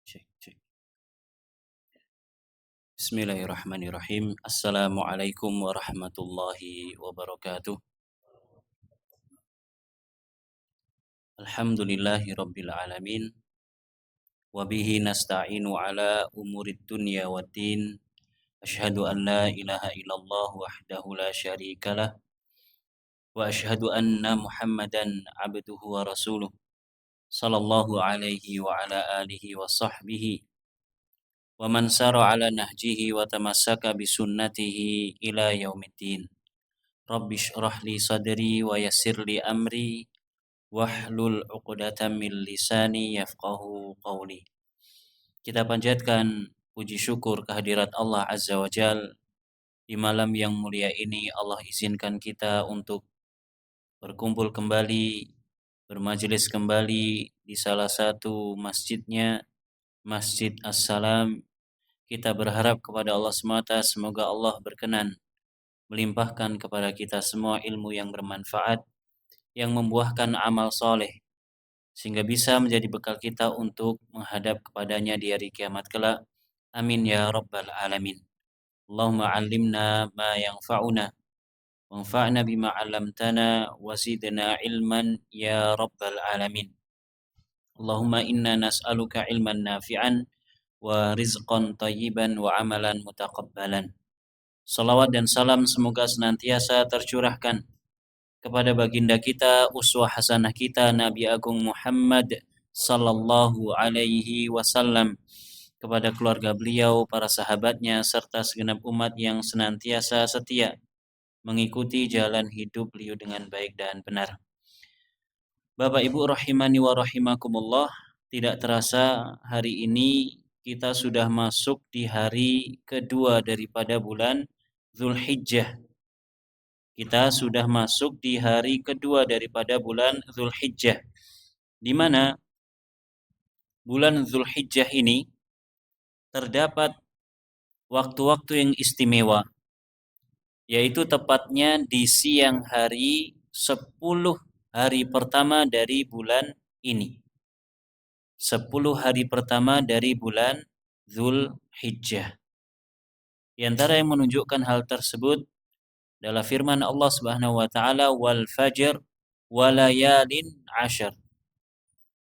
Cek, cek. Bismillahirrahmanirrahim. Assalamualaikum warahmatullahi wabarakatuh. Alhamdulillahi rabbil alamin. Wabihi nasta'inu ala umurid dunya waddin. Ashhadu an la ilaha illallah wahdahu la syarikalah. Wa ashhadu anna Muhammadan abduhu wa rasuluh. Sallallahu alaihi wa ala alihi wa sahbihi. Wa man sara ala nahjihi wa tamassaka bisunnatihi ila yaumiddin. Rabbi shrah li sadri wa yassir li amri wahlul 'uqdatam min lisani yafqahu qawli. Kita panjatkan puji syukur kehadirat Allah Azza wa Jal. Di malam yang mulia ini Allah izinkan kita untuk berkumpul kembali, bermajelis kembali di salah satu masjidnya, Masjid As-Salam. Kita berharap kepada Allah semata, semoga Allah berkenan melimpahkan kepada kita semua ilmu yang bermanfaat, yang membuahkan amal soleh, sehingga bisa menjadi bekal kita untuk menghadap kepadanya di hari kiamat kelak. Amin ya rabbal alamin. Allahumma allimna ma yanfa'una, wanfa'na bima 'allamtana, wa zidna ilman ya rabbal alamin. Allahumma inna nas'aluka ilman nafi'an wa rizqan tayyiban wa amalan mutaqabbalan. Salawat dan salam semoga senantiasa tercurahkan kepada baginda kita, uswah hasanah kita, Nabi Agung Muhammad sallallahu alaihi wasallam, kepada keluarga beliau, para sahabatnya, serta segenap umat yang senantiasa setia mengikuti jalan hidup beliau dengan baik dan benar. Bapak Ibu rahimani wa rahimakumullah, tidak terasa hari ini kita sudah masuk di hari kedua daripada bulan Dzulhijjah. Kita sudah masuk di hari kedua daripada bulan Dzulhijjah, di mana bulan Dzulhijjah ini terdapat waktu-waktu yang istimewa, yaitu tepatnya di siang hari 10 hari pertama dari bulan ini. 10 hari pertama dari bulan Dzulhijjah. Di antara yang menunjukkan hal tersebut adalah firman Allah Subhanahu wa taala, wal fajr wa layalin 'ashr.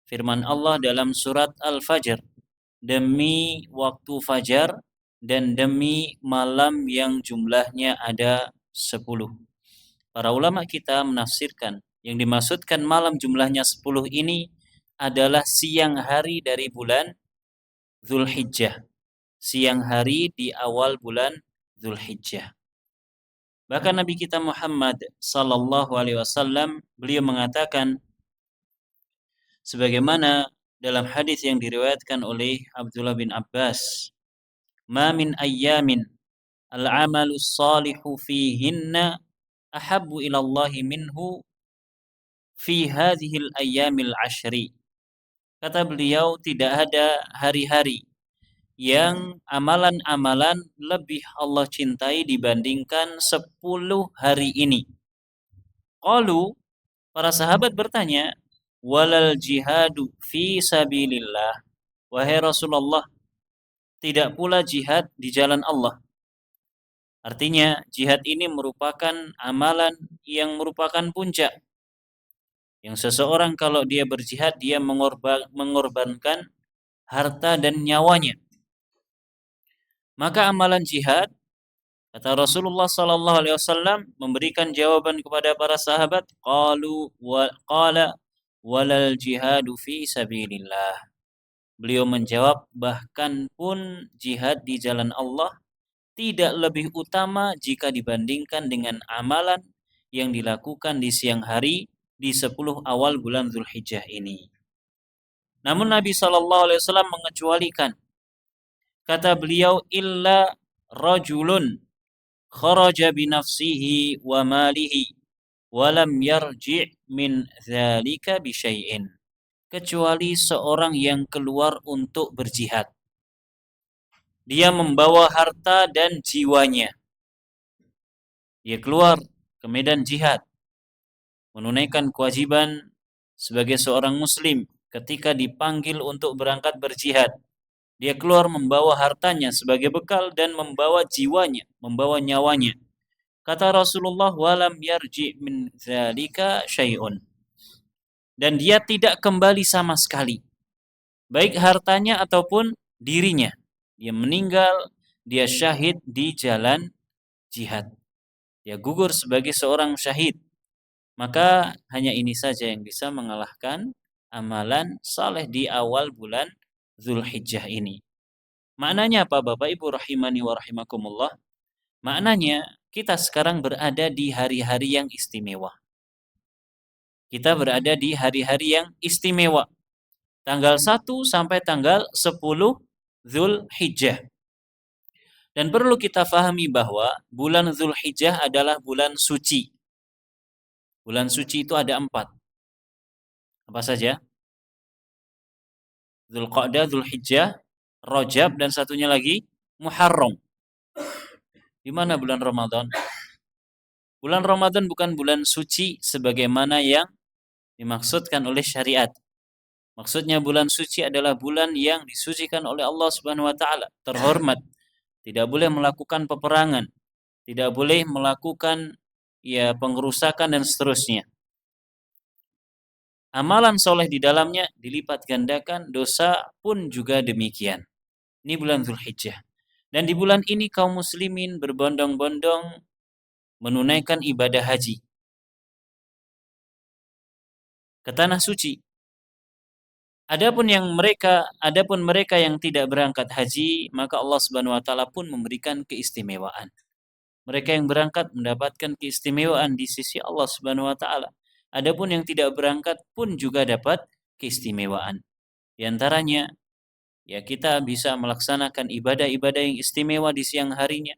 Firman Allah dalam surat Al-Fajr, demi waktu fajar dan demi malam yang jumlahnya ada 10. Para ulama kita menafsirkan yang dimaksudkan malam jumlahnya 10 ini adalah siang hari dari bulan Dzulhijjah. Siang hari di awal bulan Dzulhijjah. Bahkan Nabi kita Muhammad sallallahu alaihi wasallam, beliau mengatakan sebagaimana dalam hadis yang diriwayatkan oleh Abdullah bin Abbas, "Ma min ayyamin al-'amalu shalihu fihinna ahabbu ila Allah minhu fi hadhihi al-ayyamil 'ashri." Kata beliau, tidak ada hari-hari yang amalan-amalan lebih Allah cintai dibandingkan 10 hari ini. Qalu, para sahabat bertanya, walal jihadu fi sabilillah. Wahai Rasulullah, tidak pula jihad di jalan Allah. Artinya, jihad ini merupakan amalan yang merupakan puncak. Yang seseorang kalau dia berjihad, dia mengorbankan harta dan nyawanya. Maka amalan jihad, kata Rasulullah sallallahu alaihi wasallam, memberikan jawaban kepada para sahabat, qala walal jihadu fi sabilillah. Beliau menjawab, bahkan pun jihad di jalan Allah tidak lebih utama jika dibandingkan dengan amalan yang dilakukan di siang hari di 10 awal bulan Dzulhijjah ini. Namun Nabi sallallahu alaihi wasallam mengecualikan, kata beliau, illa rajulun kharaja binafsihi wa malihi wa lam yarji' min dzalika bi syai'in. Kecuali seorang yang keluar untuk berjihad. Dia membawa harta dan jiwanya. Dia keluar ke medan jihad, menunaikan kewajiban sebagai seorang muslim ketika dipanggil untuk berangkat berjihad. Dia keluar membawa hartanya sebagai bekal dan membawa jiwanya, membawa nyawanya. Kata Rasulullah, walam yarji min dzalika syai'un. Dan dia tidak kembali sama sekali, baik hartanya ataupun dirinya. Dia meninggal, dia syahid di jalan jihad. Dia gugur sebagai seorang syahid. Maka hanya ini saja yang bisa mengalahkan amalan saleh di awal bulan Zulhijjah ini. Maknanya apa Bapak Ibu rahimani wa rahimakumullah? Maknanya kita sekarang berada di hari-hari yang istimewa. Kita berada di hari-hari yang istimewa. Tanggal 1 sampai tanggal 10 Zulhijjah. Dan perlu kita fahami bahwa bulan Zulhijjah adalah bulan suci. Bulan suci itu ada 4. Apa saja? Dzulqa'dah, Zulhijjah, Rajab, dan satunya lagi Muharram. Di mana bulan Ramadan? Bulan Ramadan bukan bulan suci sebagaimana yang dimaksudkan oleh syariat. Maksudnya bulan suci adalah bulan yang disucikan oleh Allah Subhanahu wa taala, terhormat. Tidak boleh melakukan peperangan, tidak boleh melakukan pengerusakan dan seterusnya. Amalan soleh di dalamnya dilipat gandakan, dosa pun juga demikian. Ini bulan Zulhijjah. Dan di bulan ini kaum muslimin berbondong-bondong menunaikan ibadah haji ke tanah suci. Adapun mereka yang tidak berangkat haji, maka Allah Subhanahu wa taala pun memberikan keistimewaan. Mereka yang berangkat mendapatkan keistimewaan di sisi Allah Subhanahu wa taala. Adapun yang tidak berangkat pun juga dapat keistimewaan. Di antaranya kita bisa melaksanakan ibadah-ibadah yang istimewa di siang harinya.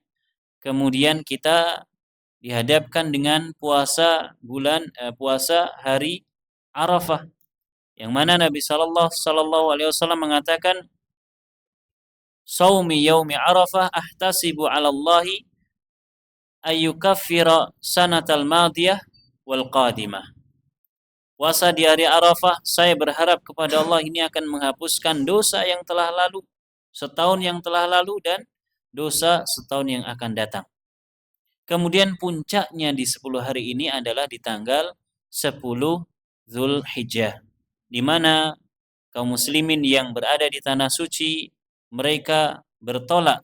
Kemudian kita dihadapkan dengan puasa hari Arafah, yang mana Nabi sallallahu alaihi wasallam mengatakan, "Shaumi yaumi Arafah ahtasibu 'ala Allahi ayyukaffira sanatal madiyah wal qadimah." Puasa di hari Arafah, saya berharap kepada Allah ini akan menghapuskan dosa yang telah lalu, setahun yang telah lalu, dan dosa setahun yang akan datang. Kemudian puncaknya di 10 hari ini adalah di tanggal 10 Zulhijjah, di mana kaum muslimin yang berada di tanah suci, mereka bertolak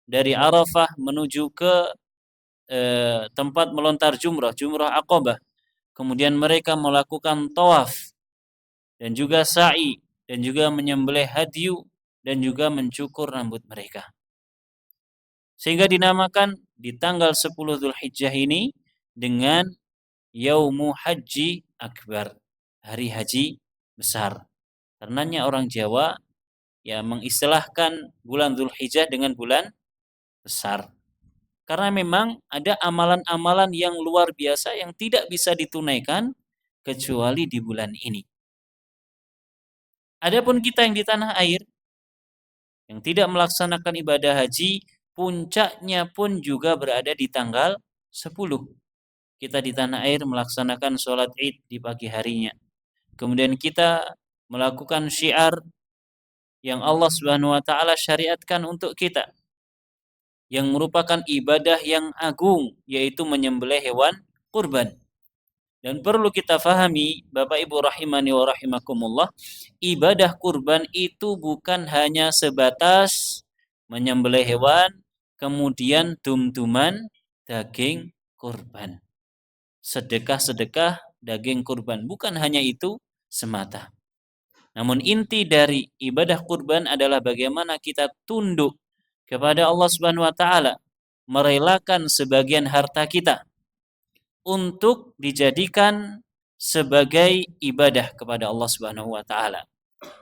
dari Arafah menuju ke tempat melontar jumrah Aqabah. Kemudian mereka melakukan tawaf dan juga sa'i dan juga menyembelih hadyu dan juga mencukur rambut mereka. Sehingga dinamakan di tanggal 10 Zulhijjah ini dengan Yaumu Haji Akbar, hari haji besar. Karenanya orang Jawa mengistilahkan bulan Zulhijjah dengan bulan besar. Karena memang ada amalan-amalan yang luar biasa yang tidak bisa ditunaikan kecuali di bulan ini. Adapun kita yang di tanah air yang tidak melaksanakan ibadah haji, puncaknya pun juga berada di tanggal 10. Kita di tanah air melaksanakan sholat Id di pagi harinya. Kemudian kita melakukan syiar yang Allah Subhanahu wa taala syariatkan untuk kita, yang merupakan ibadah yang agung, yaitu menyembelih hewan kurban. Dan perlu kita fahami, Bapak Ibu rahimani wa rahimakumullah, ibadah kurban itu bukan hanya sebatas menyembelih hewan, kemudian dum-duman daging kurban, sedekah-sedekah daging kurban. Bukan hanya itu semata. Namun inti dari ibadah kurban adalah bagaimana kita tunduk kepada Allah Subhanahu wa taala, merelakan sebagian harta kita untuk dijadikan sebagai ibadah kepada Allah Subhanahu wa taala.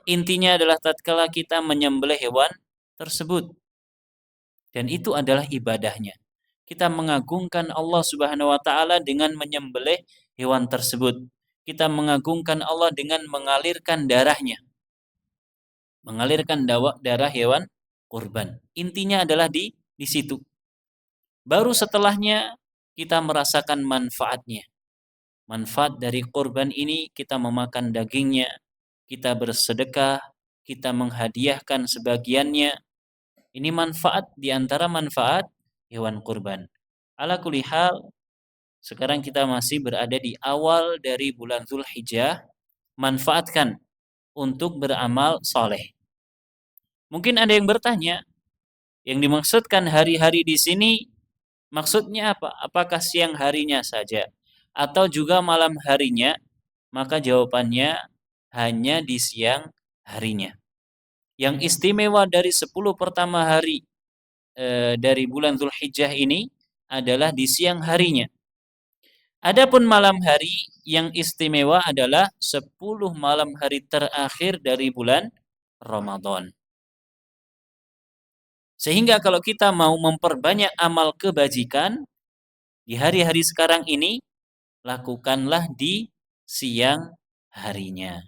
Intinya adalah tatkala kita menyembelih hewan tersebut, dan itu adalah ibadahnya. Kita mengagungkan Allah Subhanahu wa taala dengan menyembelih hewan tersebut. Kita mengagungkan Allah dengan mengalirkan darahnya. Mengalirkan darah hewan kurban. Intinya adalah di situ. Baru setelahnya kita merasakan manfaatnya. Manfaat dari kurban ini, kita memakan dagingnya, kita bersedekah, kita menghadiahkan sebagiannya. Ini manfaat di antara manfaat hewan kurban. Ala kulli hal, sekarang kita masih berada di awal dari bulan Zulhijjah. Manfaatkan untuk beramal soleh. Mungkin ada yang bertanya, yang dimaksudkan hari-hari di sini maksudnya apa? Apakah siang harinya saja atau juga malam harinya? Maka jawabannya hanya di siang harinya. Yang istimewa dari 10 pertama hari dari bulan Zulhijjah ini adalah di siang harinya. Adapun malam hari yang istimewa adalah 10 malam hari terakhir dari bulan Ramadan. Sehingga kalau kita mau memperbanyak amal kebajikan di hari-hari sekarang ini, lakukanlah di siang harinya.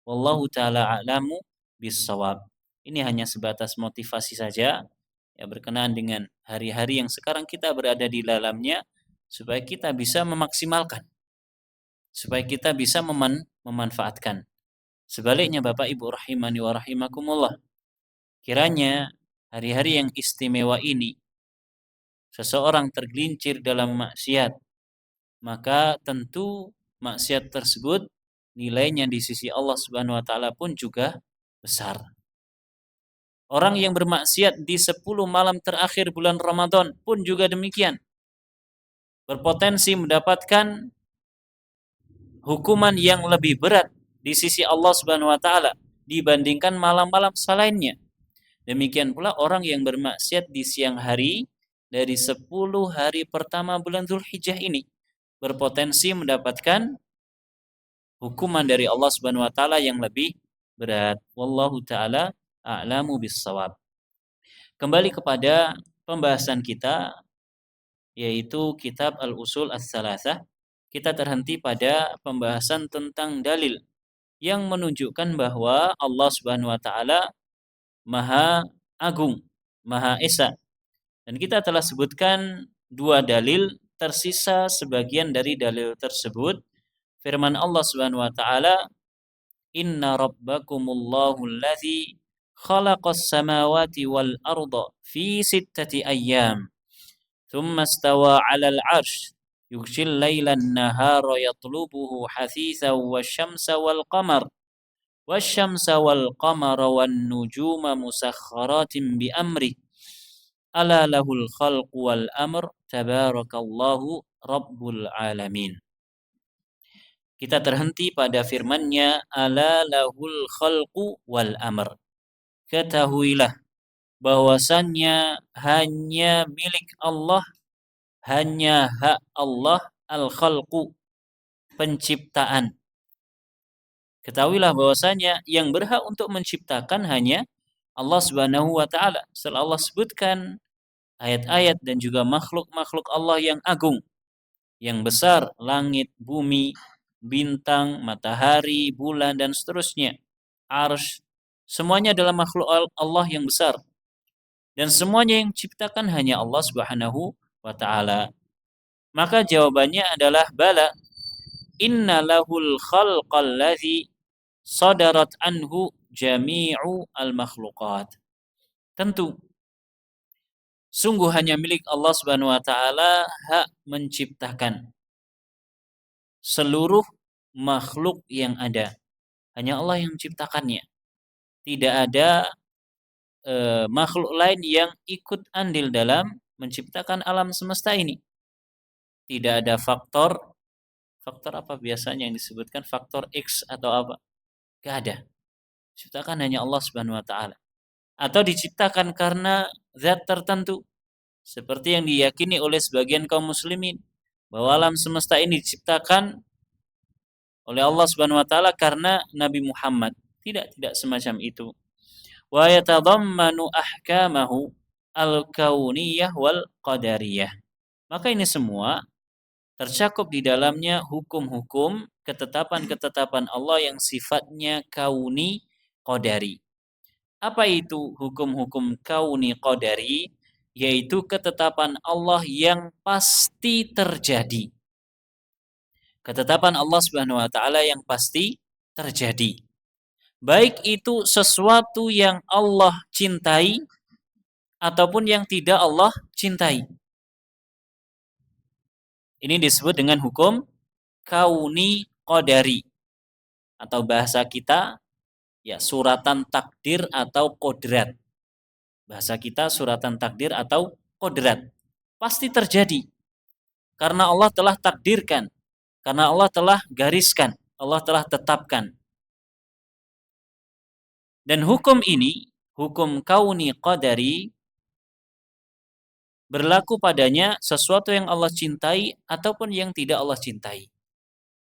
Wallahu ta'ala a'lamu bissawab. Ini hanya sebatas motivasi saja ya, berkenaan dengan hari-hari yang sekarang kita berada di dalamnya, supaya kita bisa memaksimalkan, supaya kita bisa memanfaatkan. Sebaliknya Bapak Ibu rahimani wa rahimakumullah, kiranya hari-hari yang istimewa ini seseorang tergelincir dalam maksiat, maka tentu maksiat tersebut nilainya di sisi Allah Subhanahu wa taala pun juga besar. Orang yang bermaksiat di 10 malam terakhir bulan Ramadan pun juga demikian. Berpotensi mendapatkan hukuman yang lebih berat di sisi Allah Subhanahu wa taala dibandingkan malam-malam selainnya. Demikian pula orang yang bermaksiat di siang hari dari 10 hari pertama bulan Zulhijjah ini berpotensi mendapatkan hukuman dari Allah Subhanahu wa taala yang lebih berat. Wallahu taala a'lamu bissawab. Kembali kepada pembahasan kita, yaitu kitab Al-Usul Ats-Tsalatsah. Kita terhenti pada pembahasan tentang dalil yang menunjukkan bahwa Allah Subhanahu wa taala Maha Agung, Maha Esa. Dan kita telah sebutkan 2 dalil, tersisa sebagian dari dalil tersebut. Firman Allah Subhanahu wa taala, "Inna rabbakumullahu allazi khalaqas samawati wal arda fi 6 ayyam, thumma istawa 'alal 'arsy, yughshil lailan nahara yatlubuhu hasitsan wasyamsa wal qamar wasyamsa wal qamara wan nujuma musakhkharatin bi amri ala lahul khalqu wal amr tabarakallahu rabbul alamin." Kita terhenti pada firman-Nya, ala lahul khalqu wal amr. Ketahuilah bahwasannya hanya milik Allah, hanya hak Allah al-khalqu, penciptaan. Ketahuilah bahwasanya yang berhak untuk menciptakan hanya Allah Subhanahu wa taala. Setelah Allah sebutkan ayat-ayat dan juga makhluk-makhluk Allah yang agung, yang besar, langit, bumi, bintang, matahari, bulan, dan seterusnya, arsy, semuanya adalah makhluk Allah yang besar. Dan semuanya yang diciptakan hanya Allah Subhanahu wa ta'ala. Maka jawabannya adalah bala. Inna lahul khalqal ladzi sadarat anhu jami'u al-makhluqat. Tentu, sungguh hanya milik Allah Subhanahu wa ta'ala hak menciptakan seluruh makhluk yang ada. Hanya Allah yang menciptakannya. Tidak ada makhluk lain yang ikut andil dalam menciptakan alam semesta ini. Tidak ada faktor apa biasanya yang disebutkan, faktor X atau apa? Tidak ada. Diciptakan hanya Allah Subhanahu wa taala. Atau diciptakan karena zat tertentu, seperti yang diyakini oleh sebagian kaum muslimin bahwa alam semesta ini diciptakan oleh Allah Subhanahu wa taala karena Nabi Muhammad. Tidak semacam itu. Wa yatadammanu ahkamahu al-kauniyah wal qadariyah. Maka ini semua tercakup di dalamnya hukum-hukum, ketetapan-ketetapan Allah yang sifatnya kauni qadari. Apa itu hukum-hukum kauni qadari? Yaitu ketetapan Allah yang pasti terjadi. Ketetapan Allah Subhanahu wa taala yang pasti terjadi. baik itu sesuatu yang Allah cintai ataupun yang tidak Allah cintai. Ini disebut dengan hukum kauni qadari, atau bahasa kita ya suratan takdir atau kodrat. Bahasa kita suratan takdir atau kodrat. Pasti terjadi karena Allah telah takdirkan, karena Allah telah gariskan, Allah telah tetapkan. Dan hukum ini, hukum kauni qadari, berlaku padanya sesuatu yang Allah cintai ataupun yang tidak Allah cintai.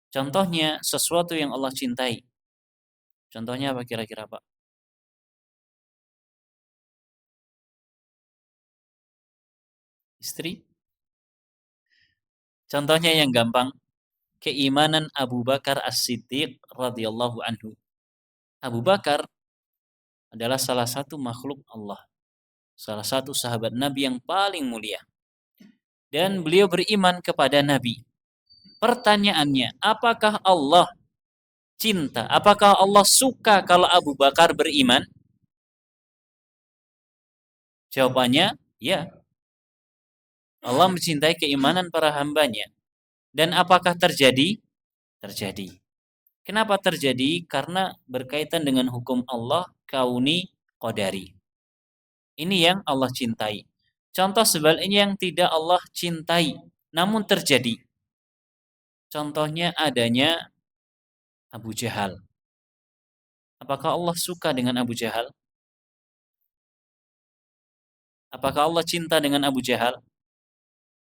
Contohnya sesuatu yang Allah cintai. Contohnya apa kira-kira, Pak? Istri? Contohnya yang gampang, keimanan Abu Bakar As-Siddiq radhiyallahu anhu. Abu Bakar adalah salah satu makhluk Allah, salah satu sahabat Nabi yang paling mulia. Dan beliau beriman kepada Nabi. Pertanyaannya, apakah Allah cinta? Apakah Allah suka kalau Abu Bakar beriman? Jawabannya, ya. Allah mencintai keimanan para hambanya. Dan apakah terjadi? Terjadi. Kenapa terjadi? Karena berkaitan dengan hukum Allah kauni qadari. Ini yang Allah cintai. Contoh sebaliknya yang tidak Allah cintai, namun terjadi. Contohnya adanya Abu Jahal. Apakah Allah suka dengan Abu Jahal? Apakah Allah cinta dengan Abu Jahal?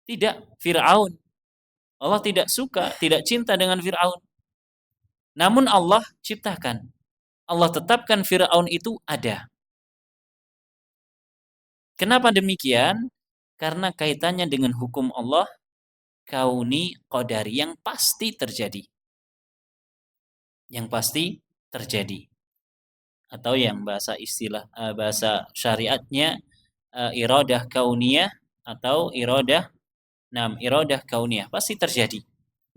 Tidak. Fir'aun. Allah tidak suka, tidak cinta dengan Fir'aun. Namun Allah ciptakan. Allah tetapkan Fir'aun itu ada. Kenapa demikian? Karena kaitannya dengan hukum Allah kauni qadari yang pasti terjadi. Yang pasti terjadi. Atau yang bahasa bahasa syariatnya iradah kauniyah atau iradah kauniyah pasti terjadi.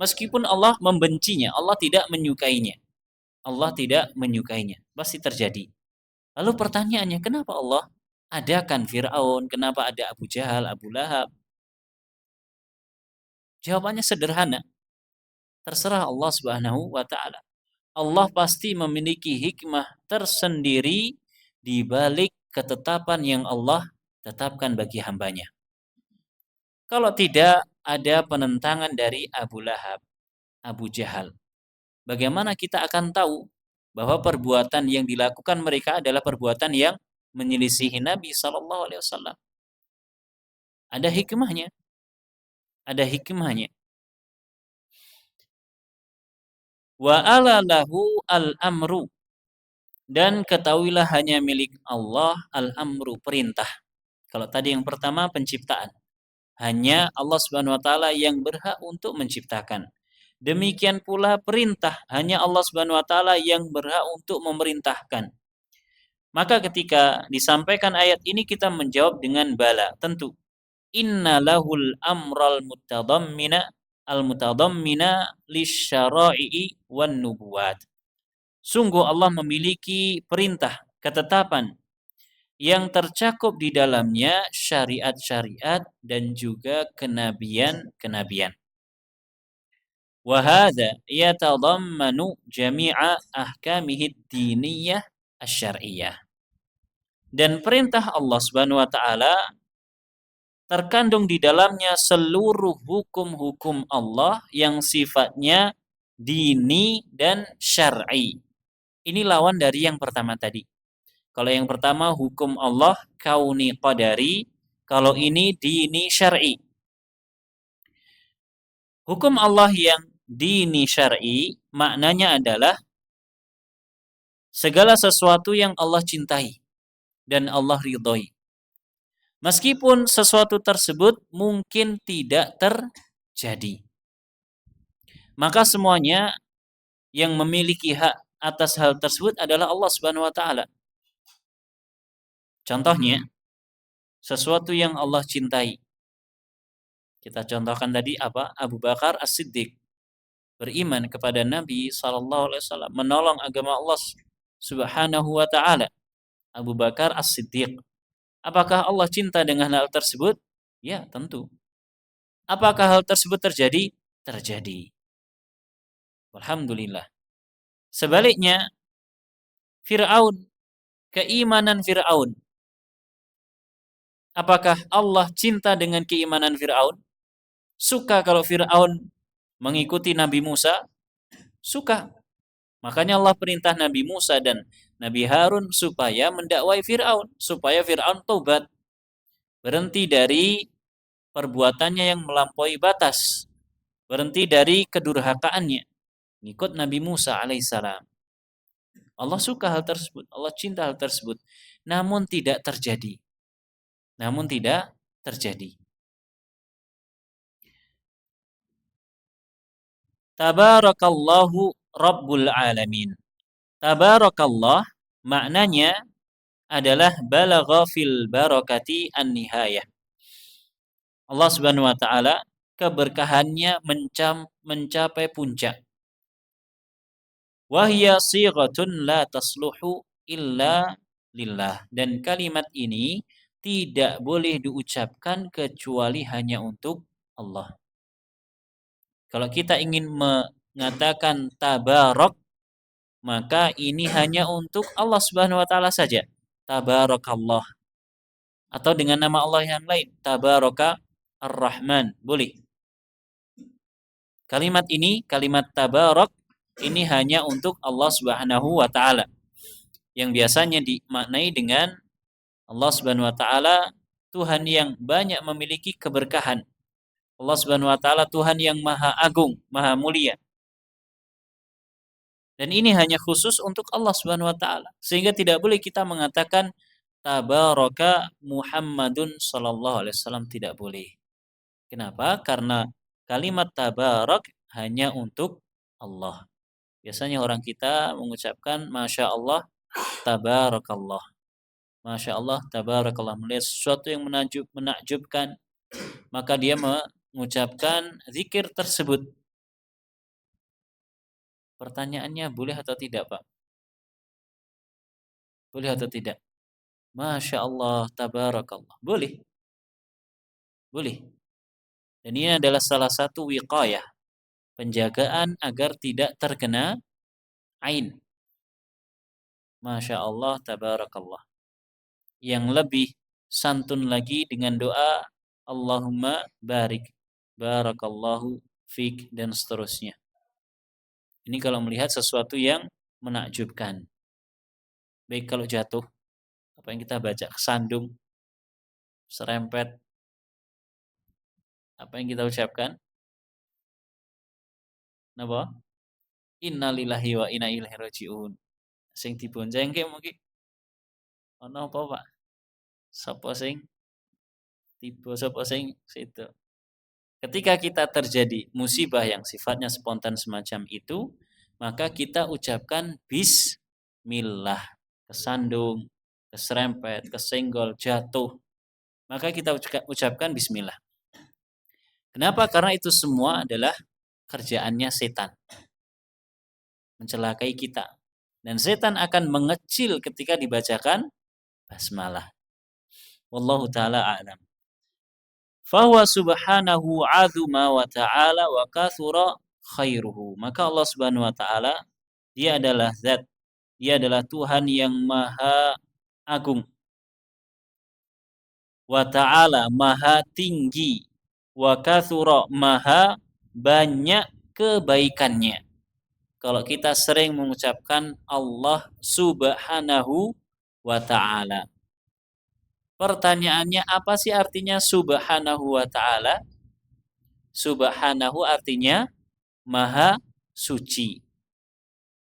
Meskipun Allah membencinya, Allah tidak menyukainya. Allah tidak menyukainya, pasti terjadi. Lalu pertanyaannya, kenapa Allah adakan Fir'aun? Kenapa ada Abu Jahal, Abu Lahab? Jawabannya sederhana. Terserah Allah Subhanahu wa taala. Allah pasti memiliki hikmah tersendiri di balik ketetapan yang Allah tetapkan bagi hambanya. Kalau tidak ada penentangan dari Abu Lahab, Abu Jahal, bagaimana kita akan tahu bahwa perbuatan yang dilakukan mereka adalah perbuatan yang menyelisihi Nabi Shallallahu Alaihi Wasallam? Ada hikmahnya, ada hikmahnya. Wa ala lahu al-amru, dan ketahuilah hanya milik Allah al-amru, perintah. Kalau tadi yang pertama penciptaan, hanya Allah Subhanahu wa taala yang berhak untuk menciptakan. Demikian pula perintah, hanya Allah Subhanahu wa taala yang berhak untuk memerintahkan. Maka ketika disampaikan ayat ini kita menjawab dengan bala, tentu. Inna lahul amral mutadammina lisyara'i wan nubuwat. Sungguh Allah memiliki perintah, ketetapan yang tercakup di dalamnya syariat-syariat dan juga kenabian-kenabian. Wa hadza yatadammanu jami'a ahkamihi diniyah asy-syar'iyyah. Dan perintah Allah Subhanahu wa taala terkandung di dalamnya seluruh hukum-hukum Allah yang sifatnya dini dan syar'i. Ini lawan dari yang pertama tadi. Kalau yang pertama hukum Allah kauni qadari, kalau ini dini syar'i. Hukum Allah yang dini syar'i maknanya adalah segala sesuatu yang Allah cintai dan Allah ridhoi. Meskipun sesuatu tersebut mungkin tidak terjadi. Maka semuanya yang memiliki hak atas hal tersebut adalah Allah Subhanahu wa taala. Contohnya, sesuatu yang Allah cintai. Kita contohkan tadi apa? Abu Bakar As-Siddiq beriman kepada Nabi sallallahu alaihi wasallam, menolong agama Allah Subhanahu wa ta'ala. Abu Bakar As-Siddiq. Apakah Allah cinta dengan hal tersebut? Ya, tentu. Apakah hal tersebut terjadi? Terjadi. Alhamdulillah. Sebaliknya, Fir'aun, keimanan Fir'aun. Apakah Allah cinta dengan keimanan Fir'aun? Suka kalau Fir'aun mengikuti Nabi Musa? Suka. Makanya Allah perintah Nabi Musa dan Nabi Harun supaya mendakwai Fir'aun. Supaya Fir'aun taubat. Berhenti dari perbuatannya yang melampaui batas. Berhenti dari kedurhakaannya. Ikut Nabi Musa alaihissalam. Allah suka hal tersebut. Allah cinta hal tersebut. Namun tidak terjadi. Namun tidak terjadi. Tabarakallahu Rabbul Alamin. Tabarakallah maknanya adalah balagha fil barakati an-nihayah. Allah Subhanahu wa taala keberkahannya mencapai puncak. Wa hiya sighatun la tasluhu illa lillah. Dan kalimat ini tidak boleh diucapkan kecuali hanya untuk Allah. Kalau kita ingin mengatakan tabarak, maka ini hanya untuk Allah Subhanahu wa taala saja. Tabarakallah. Atau dengan nama Allah yang lain, Tabaraka Ar-Rahman, boleh. Kalimat ini, kalimat tabarak ini hanya untuk Allah Subhanahu wa taala. Yang biasanya dimaknai dengan Allah Subhanahu wa taala Tuhan yang banyak memiliki keberkahan. Allah Subhanahu wa taala Tuhan yang maha agung, maha mulia. Dan ini hanya khusus untuk Allah Subhanahu wa taala. Sehingga tidak boleh kita mengatakan tabaraka Muhammadun sallallahu alaihi wasallam, tidak boleh. Kenapa? Karena kalimat tabarak hanya untuk Allah. Biasanya orang kita mengucapkan Masya Allah, tabarakallah. Masya Allah, tabarakallah. Melihat sesuatu yang menakjubkan, maka dia mengucapkan zikir tersebut. Pertanyaannya, boleh atau tidak, Pak? Boleh atau tidak? Masya Allah, tabarakallah. Boleh. Boleh. Dan ini adalah salah satu wiqayah, penjagaan agar tidak terkena ain. Masya Allah, tabarakallah. Yang lebih santun lagi dengan doa Allahumma barik, barakallahu fik, dan seterusnya. Ini kalau melihat sesuatu yang menakjubkan. Baik kalau jatuh, apa yang kita baca, kesandung, serempet, apa yang kita ucapkan? Napa? Innalillahi wa inna ilaihi rajiun. Sing dibonjengke mungkin ana apa, Pak? Sapa sing tiba, sapa sing situ. Ketika kita terjadi musibah yang sifatnya spontan semacam itu, maka kita ucapkan bismillah. Kesandung, keserempet, kesenggol, jatuh, maka kita ucapkan bismillah. Kenapa? Karena itu semua adalah kerjaannya setan. Mencelakai kita. Dan setan akan mengecil ketika dibacakan basmalah. Wallahu ta'ala a'lam. Fahuwa subhanahu azuma wa ta'ala wa kathura khairuhu. Maka Allah Subhanahu wa ta'ala, dia adalah zat, dia adalah Tuhan yang maha agung, wa ta'ala maha tinggi, wa kathura maha banyak kebaikannya. Kalau kita sering mengucapkan Allah Subhanahu wa ta'ala. Pertanyaannya, apa sih artinya Subhanahu wa ta'ala? Subhanahu artinya maha suci.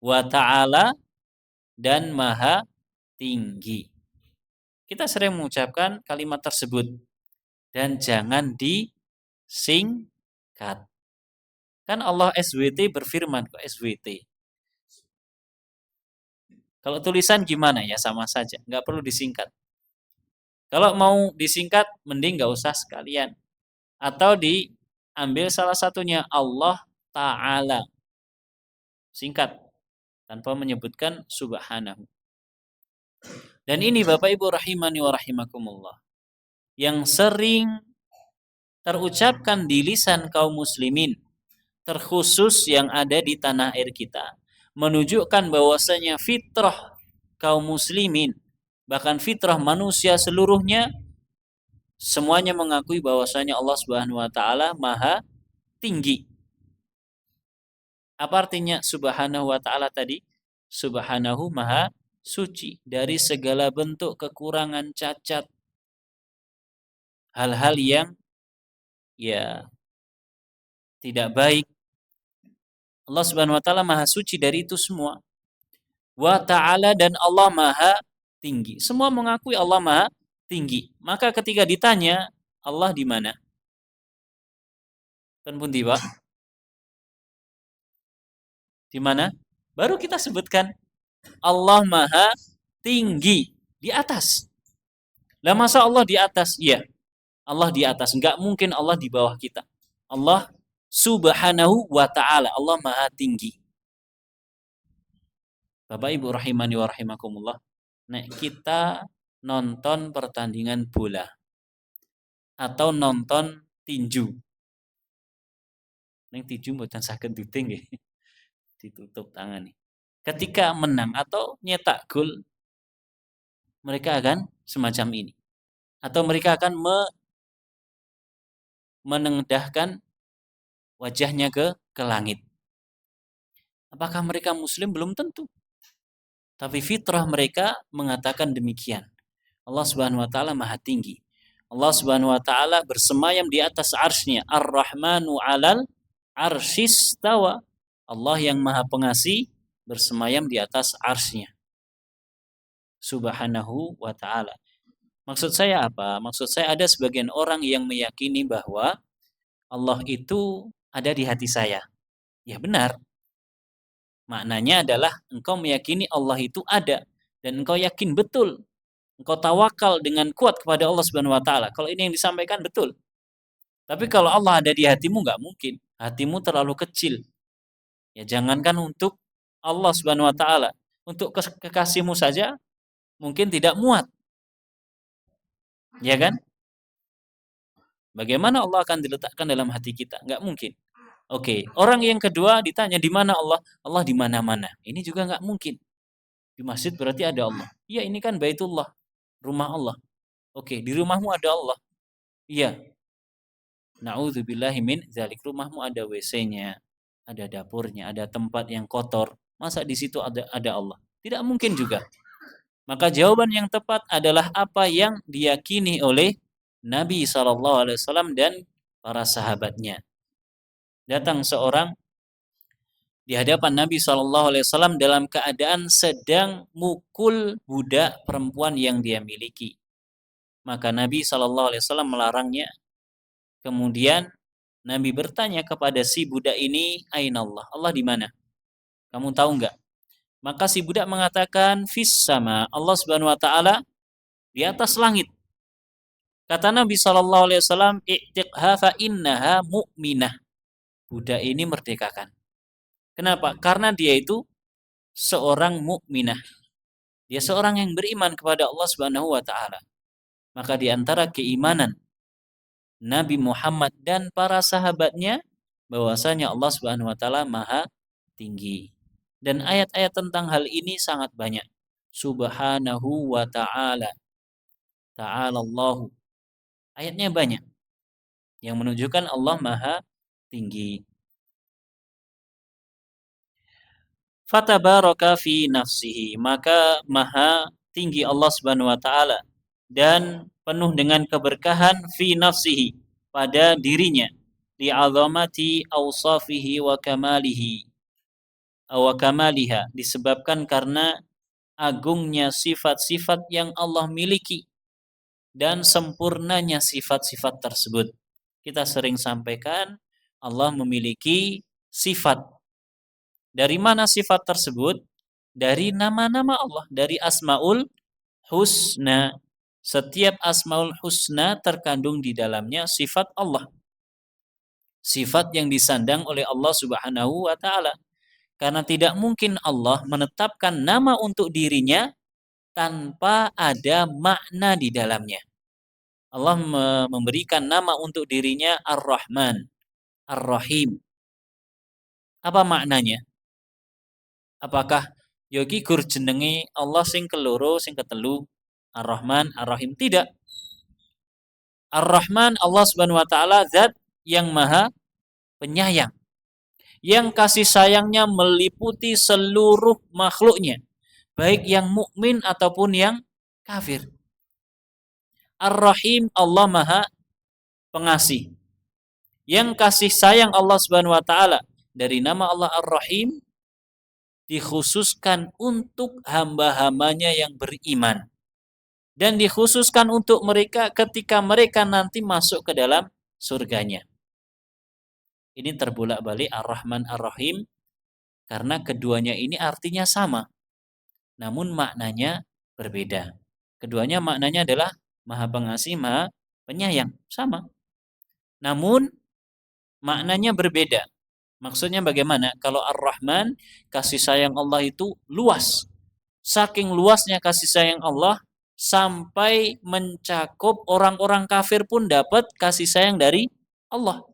Wa ta'ala, dan maha tinggi. Kita sering mengucapkan kalimat tersebut. Dan jangan disingkat. Kan Allah SWT berfirman, kok SWT? Kalau tulisan gimana ya, sama saja, nggak perlu disingkat. Kalau mau disingkat, mending nggak usah sekalian. Atau diambil salah satunya, Allah Ta'ala. Singkat. tanpa menyebutkan subhanahu. Dan ini Bapak Ibu rahimani wa rahimakumullah, yang sering terucapkan di lisan kaum muslimin, terkhusus yang ada di tanah air kita, menunjukkan bahwasanya fitrah kaum muslimin, bahkan fitrah manusia seluruhnya, semuanya mengakui bahwasanya Allah Subhanahu wa taala Maha tinggi. Apa artinya Subhanahu wa taala tadi? Subhanahu Maha suci dari segala bentuk kekurangan, cacat, hal-hal yang ya tidak baik. Allah Subhanahu wa taala Maha suci dari itu semua. Wa ta'ala, dan Allah Maha tinggi. Semua mengakui Allah Maha tinggi. Maka ketika ditanya, Allah di mana? Kan pundi, Pak? Di mana? Baru kita sebutkan Allah Maha tinggi, di atas. Lah masa Allah di atas? Iya. Allah di atas. Enggak mungkin Allah di bawah kita. Allah Subhanahu wa ta'ala. Allah Maha tinggi. Bapak Ibu rahimani wa rahimakumullah. Nek kita nonton pertandingan bola atau nonton tinju. Ning tinju mboten saged duting nggih. Ditutup tangan nih. Ketika menang atau nyetak gol, mereka akan semacam ini. Atau mereka akan menendahkan wajahnya ke langit. Apakah mereka muslim? Belum tentu. Tapi fitrah mereka mengatakan demikian. Allah Subhanahu wa taala Maha tinggi. Allah Subhanahu wa taala bersemayam di atas arsy-Nya. Ar-Rahmanu 'alal arsyis tawa. Allah yang Maha Pengasih bersemayam di atas arsy-Nya. Subhanahu wa taala. Maksud saya apa? Maksud saya ada sebagian orang yang meyakini bahwa Allah itu ada di hati saya. Ya benar. Maknanya adalah engkau meyakini Allah itu ada dan engkau yakin betul. Engkau tawakal dengan kuat kepada Allah Subhanahu wa taala. Kalau ini yang disampaikan betul. Tapi kalau Allah ada di hatimu nggak mungkin. Hatimu terlalu kecil. Ya jangankan untuk Allah Subhanahu wa taala, untuk kekasihmu saja mungkin tidak muat. Ya kan? Bagaimana Allah akan diletakkan dalam hati kita? Nggak mungkin. Oke, orang yang kedua ditanya di mana Allah? Allah di mana-mana. Ini juga nggak mungkin. Di masjid berarti ada Allah. Iya, ini kan Baitullah, rumah Allah. Oke, di rumahmu ada Allah. Iya. Na'udzubillahi min dzalik. Rumahmu ada WC-nya, ada dapurnya, ada tempat yang kotor. Masa di situ ada Allah? Tidak mungkin juga. Maka jawaban yang tepat adalah apa yang diyakini oleh Nabi SAW dan para sahabatnya. Datang seorang di hadapan Nabi SAW dalam keadaan sedang mukul budak perempuan yang dia miliki. Maka Nabi SAW melarangnya. Kemudian Nabi bertanya kepada si budak ini, Aina Allah? Allah di mana? Kamu tahu enggak? Maka si budak mengatakan, Fis sama. Allah Subhanahu wa taala di atas langit. Kata Nabi SAW, I'tiqha fa innaha mu'minah. Budak ini merdekakan. Kenapa? Karena dia itu seorang mukminah. Dia seorang yang beriman kepada Allah Subhanahu wa taala. Maka di antara keimanan Nabi Muhammad dan para sahabatnya bahwasanya Allah Subhanahu wa taala Maha tinggi. Dan ayat-ayat tentang hal ini sangat banyak. Subhanahu wa ta'ala. Ta'ala Allahu. Ayatnya banyak yang menunjukkan Allah Maha tinggi. Fatabaraka fi nafsihi, maka Maha tinggi Allah Subhanahu wa taala dan penuh dengan keberkahan fi nafsihi, pada dirinya, li azamati awsafihi wa kamalihi wa kamaliha, disebabkan karena agungnya sifat-sifat yang Allah miliki dan sempurnanya sifat-sifat tersebut. Kita sering sampaikan Allah memiliki sifat. Dari mana sifat tersebut? Dari nama-nama Allah, dari Asmaul Husna. Setiap Asmaul Husna terkandung di dalamnya sifat Allah. Sifat yang disandang oleh Allah Subhanahu wa taala. Karena tidak mungkin Allah menetapkan nama untuk dirinya tanpa ada makna di dalamnya. Allah memberikan nama untuk dirinya Ar-Rahman, Ar-Rahim. Apa maknanya? Apakah yogi gur jenenge Allah sing keloro, sing ketelu, Ar-Rahman, Ar-Rahim? Tidak. Ar-Rahman, Allah Subhanahu wa taala zat yang maha penyayang, yang kasih sayangnya meliputi seluruh makhluknya, baik yang mukmin ataupun yang kafir. Ar-Rahim, Allah maha pengasih, yang kasih sayang Allah Subhanahu wa taala dari nama Allah Ar-Rahim dikhususkan untuk hamba-hambanya yang beriman, dan dikhususkan untuk mereka ketika mereka nanti masuk ke dalam surganya. Ini terbolak-balik Ar-Rahman Ar-Rahim karena keduanya ini artinya sama, namun maknanya berbeda. Keduanya maknanya adalah maha pengasih, maha penyayang, sama. Namun maknanya berbeda. Maksudnya bagaimana? Kalau Ar-Rahman, kasih sayang Allah itu luas. Saking luasnya kasih sayang Allah sampai mencakup orang-orang kafir pun dapat kasih sayang dari Allah.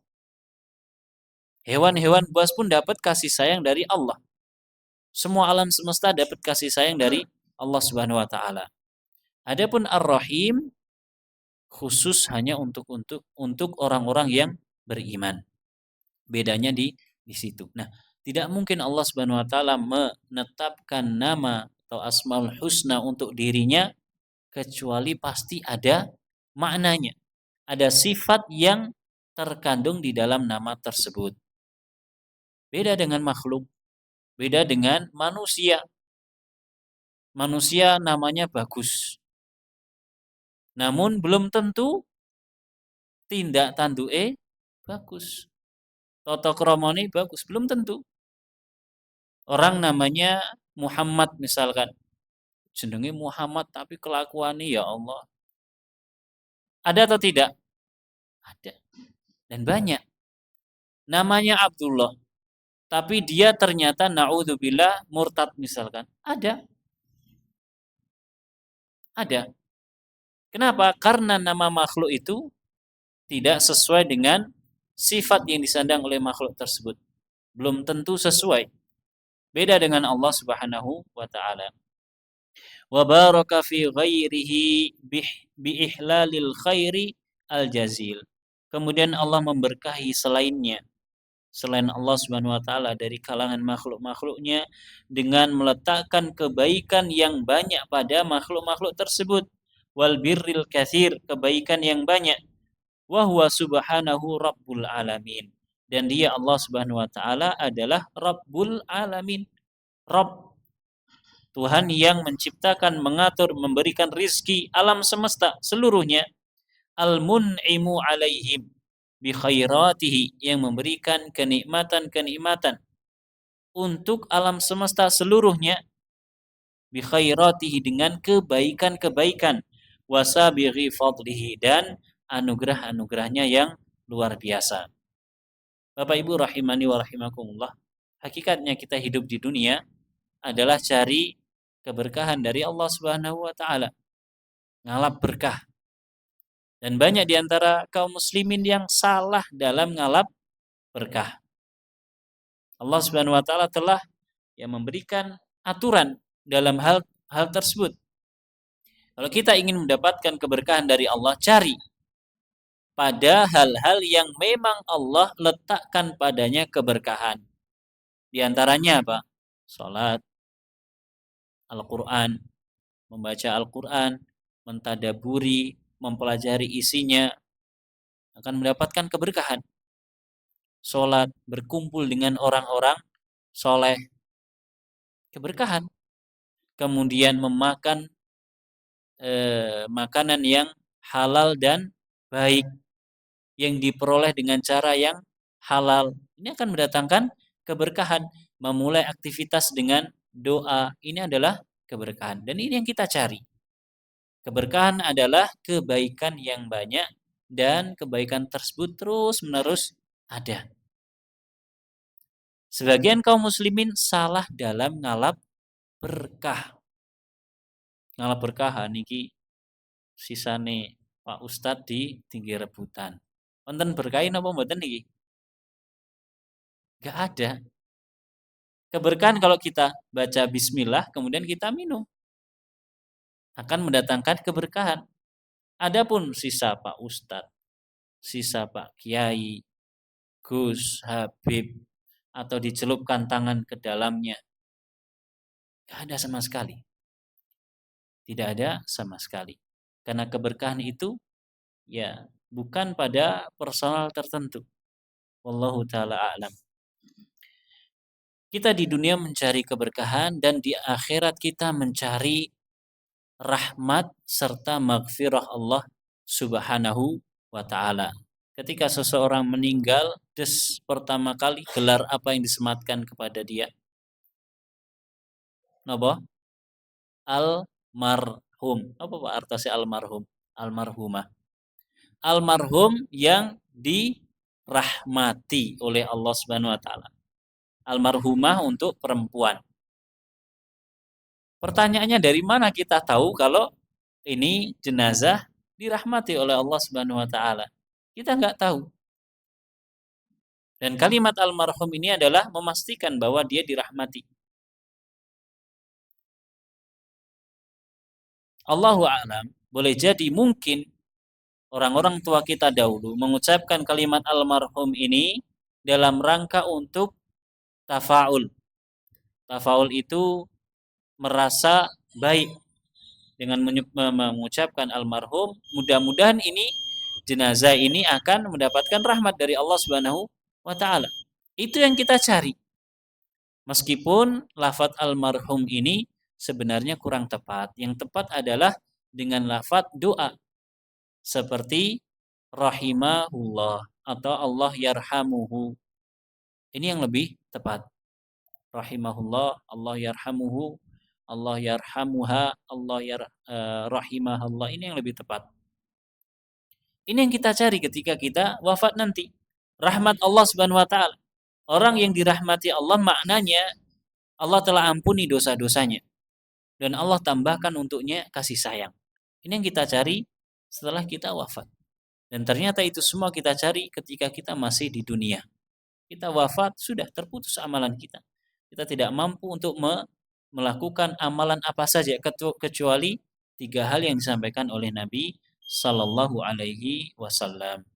Hewan-hewan buas pun dapat kasih sayang dari Allah. Semua alam semesta dapat kasih sayang dari Allah Subhanahu wa taala. Adapun Ar-Rahim khusus hanya untuk orang-orang yang beriman. Bedanya di situ. Nah, tidak mungkin Allah Subhanahu wa taala menetapkan nama atau Asmaul Husna untuk dirinya kecuali pasti ada maknanya. Ada sifat yang terkandung di dalam nama tersebut. Beda dengan makhluk, beda dengan manusia. Manusia namanya bagus. Namun belum tentu tindak tanduke bagus. Toto kromone bagus, belum tentu. Orang namanya Muhammad misalkan. Jenenge Muhammad tapi kelakuannya ya Allah. Ada atau tidak? Ada. Dan banyak. Namanya Abdullah. Tapi dia ternyata na'udzubillah murtad misalkan. Ada. Ada. Kenapa? Karena nama makhluk itu tidak sesuai dengan sifat yang disandang oleh makhluk tersebut. Belum tentu sesuai. Beda dengan Allah Subhanahu wa taala. Wa baraka fi ghairihi bi ihlalil khairi al jazil. Kemudian Allah memberkahi selainnya, selain Allah Subhanahu wa taala dari kalangan makhluk-makhluknya dengan meletakkan kebaikan yang banyak pada makhluk-makhluk tersebut. Wal birril katsir, kebaikan yang banyak. Wa huwa subhanahu rabbul alamin. Dan dia Allah Subhanahu wa taala adalah Rabbul alamin. Rabb, Tuhan yang menciptakan, mengatur, memberikan rizki alam semesta seluruhnya. Al-mun'imu alaihim bi khairatihi, yang memberikan kenikmatan-kenikmatan untuk alam semesta seluruhnya, bi khairatihi, dengan kebaikan-kebaikan, wasabighi fadlihi, dan anugerah-anugerahnya yang luar biasa. Bapak Ibu rahimani wa rahimakumullah, hakikatnya kita hidup di dunia adalah cari keberkahan dari Allah Subhanahu wa taala. Ngalap berkah. Dan banyak di antara kaum muslimin yang salah dalam ngalap berkah. Allah Subhanahu wa taala telah memberikan aturan dalam hal tersebut. Kalau kita ingin mendapatkan keberkahan dari Allah, cari pada hal-hal yang memang Allah letakkan padanya keberkahan. Di antaranya apa? Salat, Al-Qur'an, membaca Al-Qur'an, mentadaburi, mempelajari isinya, akan mendapatkan keberkahan. Salat, berkumpul dengan orang-orang soleh, keberkahan. Kemudian memakan makanan yang halal dan baik, yang diperoleh dengan cara yang halal, ini akan mendatangkan keberkahan. Memulai aktivitas dengan doa, ini adalah keberkahan. Dan ini yang kita cari. Keberkahan adalah kebaikan yang banyak, dan kebaikan tersebut terus-menerus ada. Sebagian kaum muslimin salah dalam ngalap berkah. Ngalap berkah niki sisane Pak Ustadz di tinggi rebutan. Wonten berkahin apa mboten niki? Gak ada. Keberkahan kalau kita baca bismillah kemudian kita minum akan mendatangkan keberkahan. Adapun sisa Pak Ustadz, sisa Pak Kiai, Gus, Habib, atau dicelupkan tangan ke dalamnya, gak ada sama sekali. Tidak ada sama sekali. Karena keberkahan itu ya bukan pada personal tertentu. Wallahu taala a'lam. Kita di dunia mencari keberkahan dan di akhirat kita mencari rahmat serta maghfirah Allah Subhanahu wa taala. Ketika seseorang meninggal, pertama kali gelar apa yang disematkan kepada dia? Napa? Almarhum. Apa Pak artinya almarhum? Almarhumah. Almarhum yang dirahmati oleh Allah Subhanahu wa taala. Almarhumah untuk perempuan. Pertanyaannya dari mana kita tahu kalau ini jenazah dirahmati oleh Allah Subhanahu wa taala? Kita nggak tahu. Dan kalimat almarhum ini adalah memastikan bahwa dia dirahmati. Allahu a'lam, boleh jadi mungkin orang-orang tua kita dahulu mengucapkan kalimat almarhum ini dalam rangka untuk tafaul. Tafaul itu merasa baik dengan mengucapkan almarhum, mudah-mudahan ini jenazah ini akan mendapatkan rahmat dari Allah Subhanahu wa taala. Itu yang kita cari. Meskipun lafaz almarhum ini sebenarnya kurang tepat. Yang tepat adalah dengan lafaz doa. Seperti rahimahullah atau Allah yarhamuhu. Ini yang lebih tepat. Rahimahullah, Allah yarhamuhu, Allah yarhamuha, rahimahullah. Ini yang lebih tepat. Ini yang kita cari ketika kita wafat nanti. Rahmat Allah Subhanahu wa taala. Orang yang dirahmati Allah maknanya Allah telah ampuni dosa-dosanya dan Allah tambahkan untuknya kasih sayang. Ini yang kita cari setelah kita wafat. Dan ternyata itu semua kita cari ketika kita masih di dunia. Kita wafat, sudah terputus amalan kita. Kita tidak mampu untuk melakukan amalan apa saja kecuali 3 hal yang disampaikan oleh Nabi Sallallahu Alaihi Wasallam.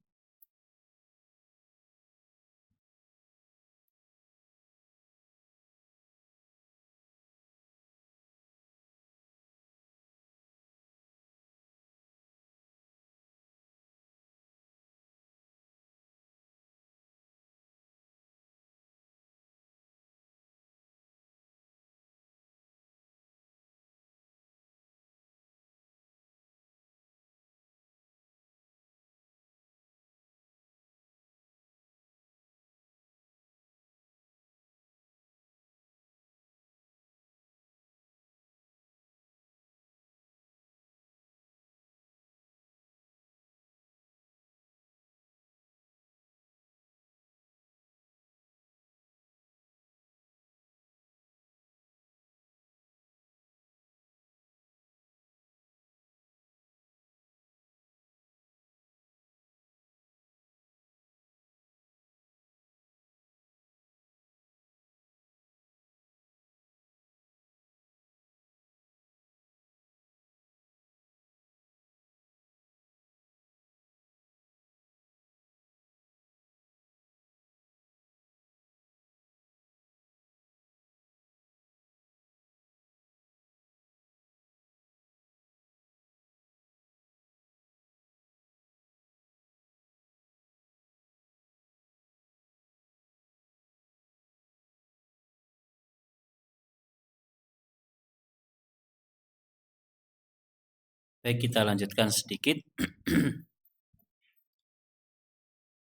Baik, kita lanjutkan sedikit.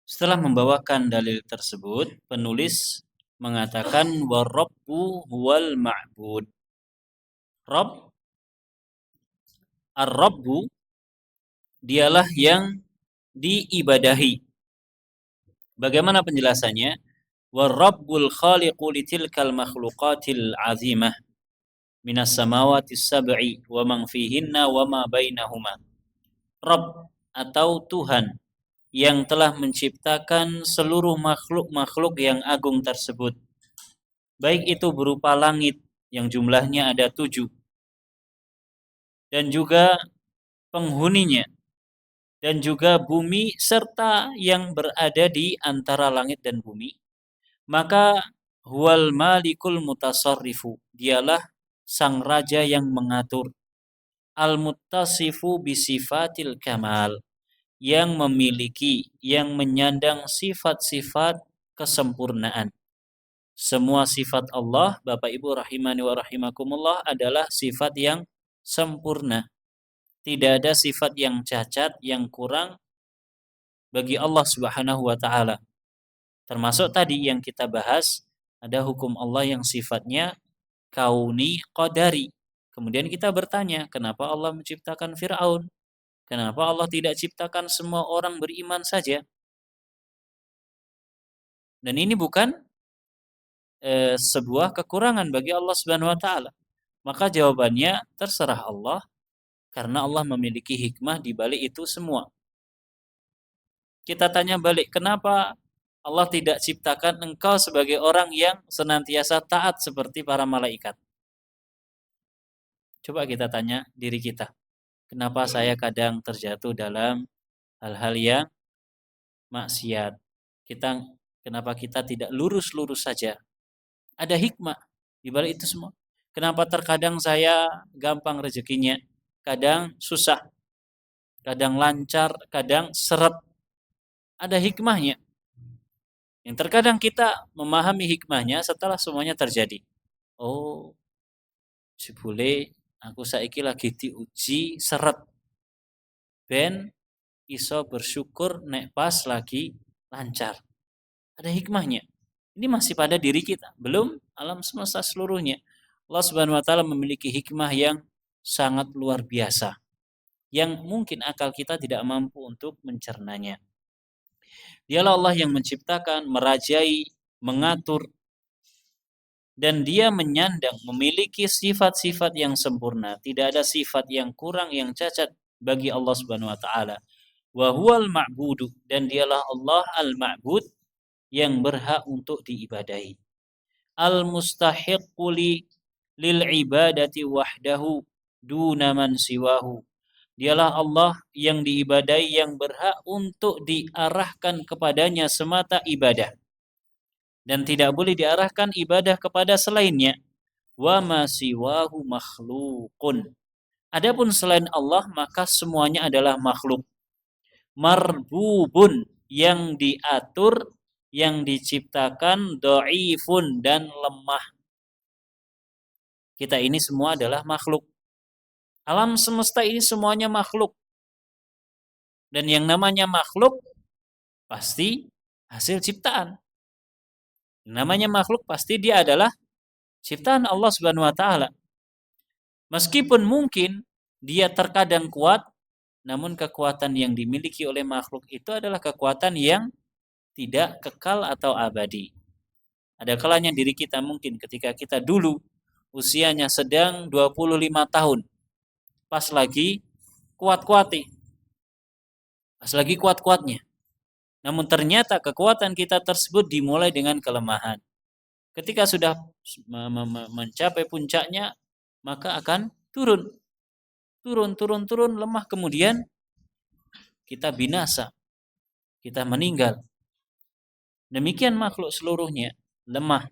Setelah membawakan dalil tersebut, penulis mengatakan warabbu huwal ma'bud. Rabb, ar-rabbu dialah yang diibadahi. Bagaimana penjelasannya? Rabbul khaliqu litilkal makhluqatil azimah minas samawati sab'i wa man fihinna wa ma bainahuma. Rabb atau Tuhan yang telah menciptakan seluruh makhluk-makhluk yang agung tersebut. Baik itu berupa langit yang jumlahnya ada 7 dan juga penghuninya dan juga bumi serta yang berada di antara langit dan bumi. Maka huwal malikul mutasarrifu, dialah sang raja yang mengatur, al-muttasifu bisifatil kamal, yang memiliki, yang menyandang sifat-sifat kesempurnaan. Semua sifat Allah, Bapak Ibu rahimani wa rahimakumullah, adalah sifat yang sempurna. Tidak ada sifat yang cacat, yang kurang bagi Allah Subhanahu wa taala. Termasuk tadi yang kita bahas, ada hukum Allah yang sifatnya kauni qadari. Kemudian kita bertanya, kenapa Allah menciptakan Fir'aun? Kenapa Allah tidak ciptakan semua orang beriman saja? Dan ini bukan sebuah kekurangan bagi Allah Subhanahu wa taala. Maka jawabannya terserah Allah, karena Allah memiliki hikmah di balik itu semua. Kita tanya balik, kenapa Allah tidak ciptakan engkau sebagai orang yang senantiasa taat seperti para malaikat? Coba kita tanya diri kita. Kenapa saya kadang terjatuh dalam hal-hal yang maksiat? Kenapa kita tidak lurus-lurus saja? Ada hikmah di balik itu semua. Kenapa terkadang saya gampang rezekinya, kadang susah, kadang lancar, kadang seret? Ada hikmahnya. Yang terkadang kita memahami hikmahnya setelah semuanya terjadi. Oh, jebule aku saiki lagi diuji seret. Ben iso bersyukur nek pas lagi lancar. Ada hikmahnya. Ini masih pada diri kita, belum alam semesta seluruhnya. Allah Subhanahu wa taala memiliki hikmah yang sangat luar biasa, yang mungkin akal kita tidak mampu untuk mencernanya. Dialah Allah yang menciptakan, merajai, mengatur, dan Dia menyandang, memiliki sifat-sifat yang sempurna. Tidak ada sifat yang kurang, yang cacat bagi Allah Subhanahu wa taala. Wa huwal ma'budu, dan Dialah Allah al-ma'bud, yang berhak untuk diibadahi. Al-mustahiqqu lil ibadati wahdahu duna man siwahu. Dialah Allah yang diibadahi, yang berhak untuk diarahkan kepadanya semata ibadah, dan tidak boleh diarahkan ibadah kepada selainnya. Wa ma siwahu makhluqun. Adapun selain Allah maka semuanya adalah makhluk. Marbubun, yang diatur, yang diciptakan, dhaifun, dan lemah. Kita ini semua adalah makhluk. Alam semesta ini semuanya makhluk. Dan yang namanya makhluk pasti hasil ciptaan. Namanya makhluk pasti dia adalah ciptaan Allah Subhanahu wa taala. Meskipun mungkin dia terkadang kuat, namun kekuatan yang dimiliki oleh makhluk itu adalah kekuatan yang tidak kekal atau abadi. Ada kalanya diri kita mungkin ketika kita dulu usianya sedang 25 tahun. Pas lagi kuat-kuatnya. Namun ternyata kekuatan kita tersebut dimulai dengan kelemahan. Ketika sudah mencapai puncaknya, maka akan turun, lemah, kemudian kita binasa, kita meninggal. Demikian makhluk seluruhnya, lemah,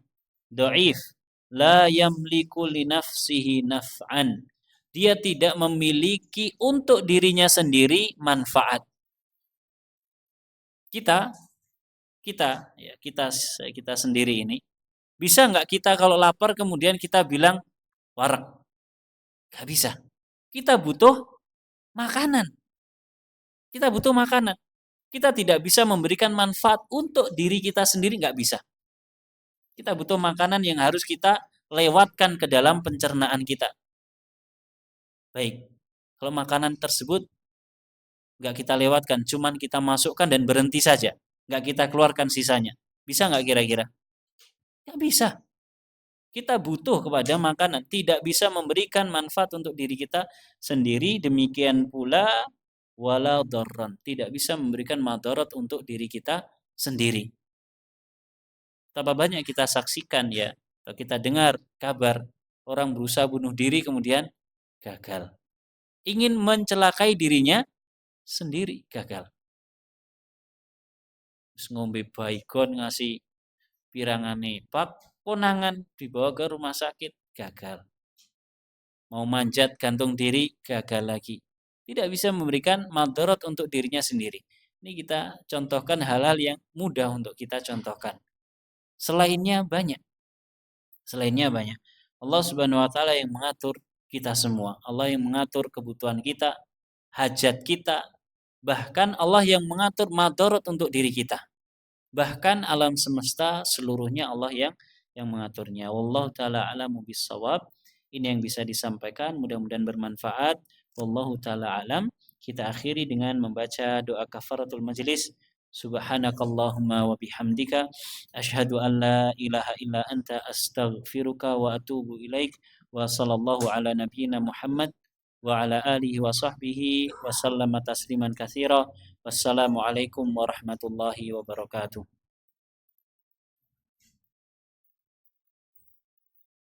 dhaif, la yamliku li nafsihi naf'an. Dia tidak memiliki untuk dirinya sendiri manfaat. Kita sendiri ini, bisa nggak kita kalau lapar kemudian kita bilang warak? Nggak bisa. Kita butuh makanan. Kita tidak bisa memberikan manfaat untuk diri kita sendiri, nggak bisa. Kita butuh makanan yang harus kita lewatkan ke dalam pencernaan kita. Baik, kalau makanan tersebut nggak kita lewatkan, cuman kita masukkan dan berhenti saja, nggak kita keluarkan sisanya, bisa nggak kira-kira? Nggak bisa. Kita butuh kepada makanan, tidak bisa memberikan manfaat untuk diri kita sendiri, demikian pula wala dharran, tidak bisa memberikan madarat untuk diri kita sendiri. Betapa banyak kita saksikan ya, atau kita dengar kabar orang berusaha bunuh diri kemudian gagal. Ingin mencelakai dirinya sendiri gagal. Terus ngombe baygon ngasih pirangane pak, konangan dibawa ke rumah sakit gagal. Mau manjat gantung diri gagal lagi. Tidak bisa memberikan madarat untuk dirinya sendiri. Ini kita contohkan hal-hal yang mudah untuk kita contohkan. Selainnya banyak. Selainnya banyak. Allah Subhanahu wa taala yang mengatur kita semua. Allah yang mengatur kebutuhan kita, hajat kita. Bahkan Allah yang mengatur madarat untuk diri kita. Bahkan alam semesta seluruhnya Allah yang mengaturnya. Wallahu taala alamu bissawab. Ini yang bisa disampaikan, mudah-mudahan bermanfaat. Wallahu taala alam. Kita akhiri dengan membaca doa kafaratul majlis. Subhanakallahumma wa bihamdika asyhadu an la ilaha illa anta astaghfiruka wa atubu ilaik wa sallallahu ala nabiyyina Muhammad wa ala alihi wa sahbihi wa sallama tasliman katsira. Wassalamualaikum warahmatullahi wabarakatuh.